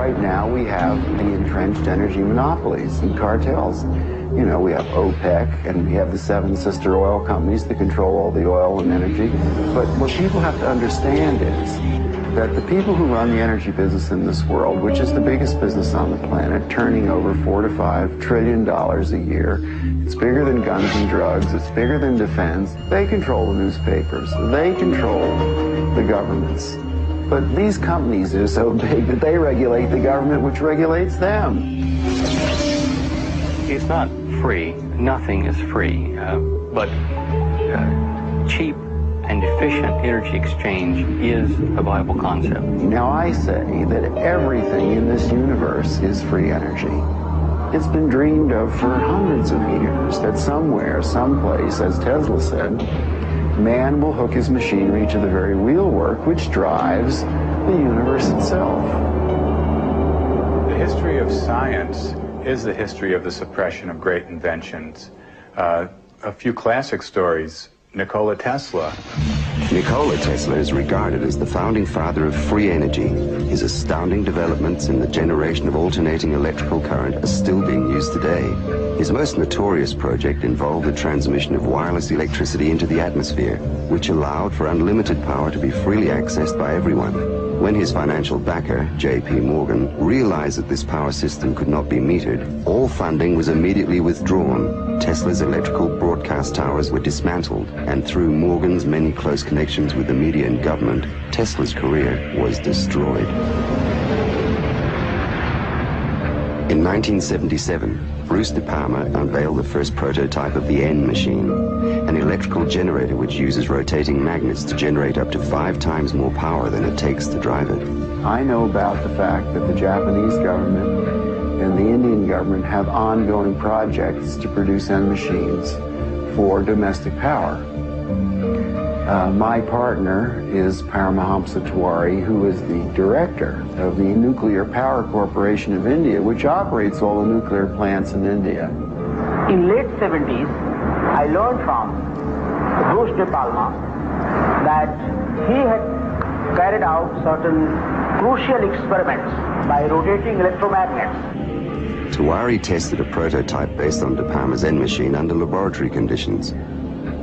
right now we have the entrenched energy monopolies and cartels. You know, we have OPEC and we have the 7 sister oil companies that control all the oil and energy. But what people have to understand is that the people who run the energy business in this world, which is the biggest business on the planet, turning over $4 to $5 trillion a year, it's bigger than guns and drugs, it's bigger than defense. They control the newspapers, they control the governments. But these companies are so big that they regulate the government, which regulates them. It's not free. Nothing is free. But cheap and efficient energy exchange is a viable concept. Now I say that everything in this universe is free energy. It's been dreamed of for hundreds of years that somewhere, someplace, as Tesla said, man will hook his machinery to the very wheelwork which drives the universe itself. The history of science is the history of the suppression of great inventions. A few classic stories. Nikola Tesla. Nikola Tesla is regarded as the founding father of free energy. His astounding developments in the generation of alternating electrical current are still being used today. His most notorious project involved the transmission of wireless electricity into the atmosphere, which allowed for unlimited power to be freely accessed by everyone. When his financial backer, J.P. Morgan, realized that this power system could not be metered, all funding was immediately withdrawn. Tesla's electrical broadcast towers were dismantled, and through Morgan's many close connections with the media and government, Tesla's career was destroyed. In 1977, Bruce De Palma unveiled the first prototype of the N machine, an electrical generator which uses rotating magnets to generate up to 5 times more power than it takes to drive it. I know about the fact that the Japanese government and the Indian government have ongoing projects to produce N machines for domestic power. My partner is Paramahamsa Tiwari, who is the director of the Nuclear Power Corporation of India, which operates all the nuclear plants in India. In late 70s, I learned from Bruce De Palma that he had carried out certain crucial experiments by rotating electromagnets. Tiwari tested a prototype based on De Palma's N machine under laboratory conditions.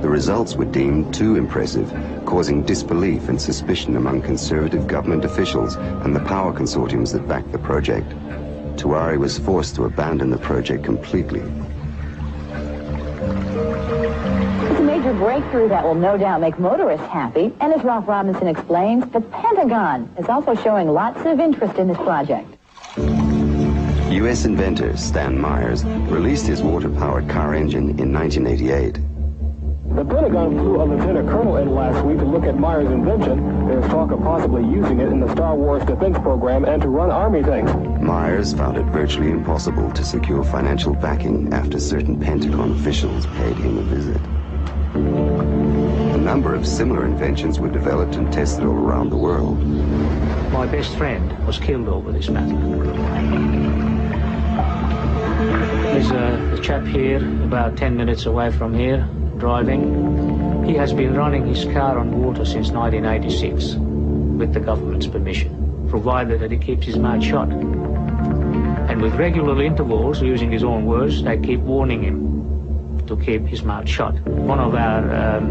The results were deemed too impressive, causing disbelief and suspicion among conservative government officials and the power consortiums that backed the project. Tiwari was forced to abandon the project completely. It's a major breakthrough that will no doubt make motorists happy, and as Ralph Robinson explains, the Pentagon is also showing lots of interest in this project. U.S. inventor Stan Myers released his water-powered car engine in 1988. The Pentagon flew a lieutenant colonel in last week to look at Myers' invention. There's talk of possibly using it in the Star Wars defense program and to run Army tanks. Myers found it virtually impossible to secure financial backing after certain Pentagon officials paid him a visit. A number of similar inventions were developed and tested all around the world. My best friend was killed over this matter. There's a chap here, about 10 minutes away from here, driving. He has been running his car on water since 1986 with the government's permission, provided that he keeps his mouth shut. And with regular intervals, using his own words, they keep warning him to keep his mouth shut. One of our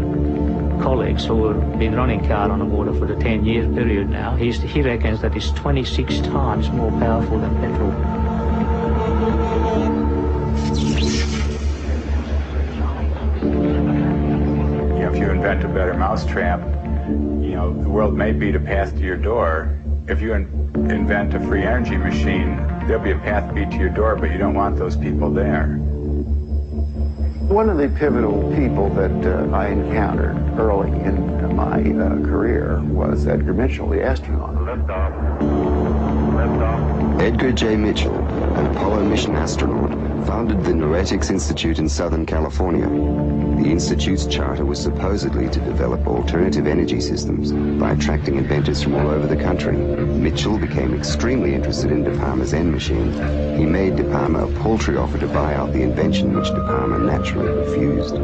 colleagues who have been running car on the water for the 10-year period now, he reckons that it's 26 times more powerful than petrol. If you invent a better mousetrap, you know, the world may beat a path to your door. If you invent a free energy machine, there'll be a path beat to your door, but you don't want those people there. One of the pivotal people that I encountered early in my career was Edgar Mitchell, the astronaut. Edgar J. Mitchell, an Apollo mission astronaut, founded the Noetics Institute in Southern California. The Institute's charter was supposedly to develop alternative energy systems by attracting inventors from all over the country. Mitchell became extremely interested in De Palma's N machine. He made De Palma a paltry offer to buy out the invention, which De Palma naturally refused.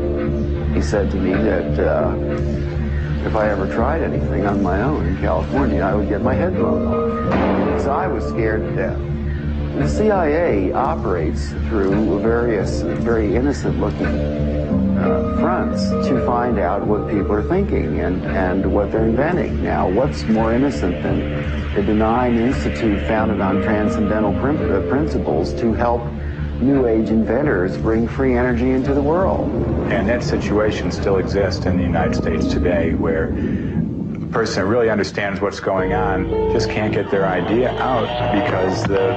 He said to me that if I ever tried anything on my own in California, I would get my head blown off. because I was scared to death. The CIA operates through various very innocent-looking fronts to find out what people are thinking and what they're inventing. Now, what's more innocent than a benign institute founded on transcendental principles to help New Age inventors bring free energy into the world? And that situation still exists in the United States today, where a person that really understands what's going on just can't get their idea out because the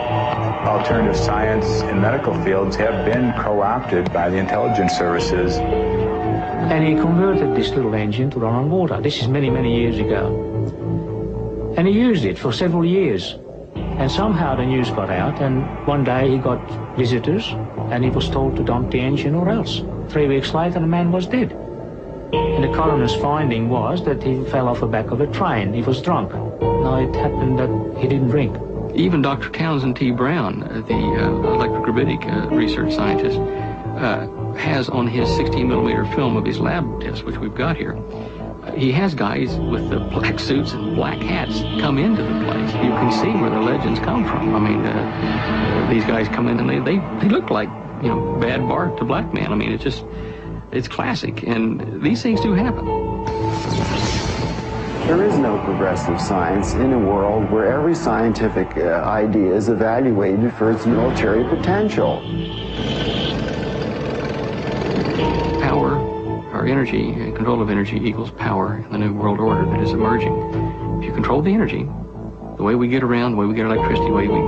alternative science and medical fields have been co-opted by the intelligence services. And he converted this little engine to run on water. This is many, many years ago. And he used it for several years. And somehow the news got out, and one day he got visitors, and he was told to dump the engine or else. 3 weeks later, the man was dead. And the coroner's finding was that he fell off the back of a train. He was drunk. Now, it happened that he didn't drink. Even Dr. Townsend T. Brown, the electrogravitic research scientist, has on his 16-millimeter film of his lab tests, which we've got here, he has guys with the black suits and black hats come into the place. You can see where the legends come from. I mean, these guys come in and they look like, you know, bad Bart to black man. I mean, it's classic, and these things do happen. There is no progressive science in a world where every scientific idea is evaluated for its military potential. Power, our energy, and control of energy equals power in the new world order that is emerging. If you control the energy, the way we get around, the way we get electricity, the way we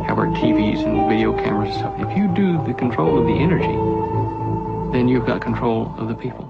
have our TVs and video cameras and stuff, if you do the control of the energy, then you've got control of the people.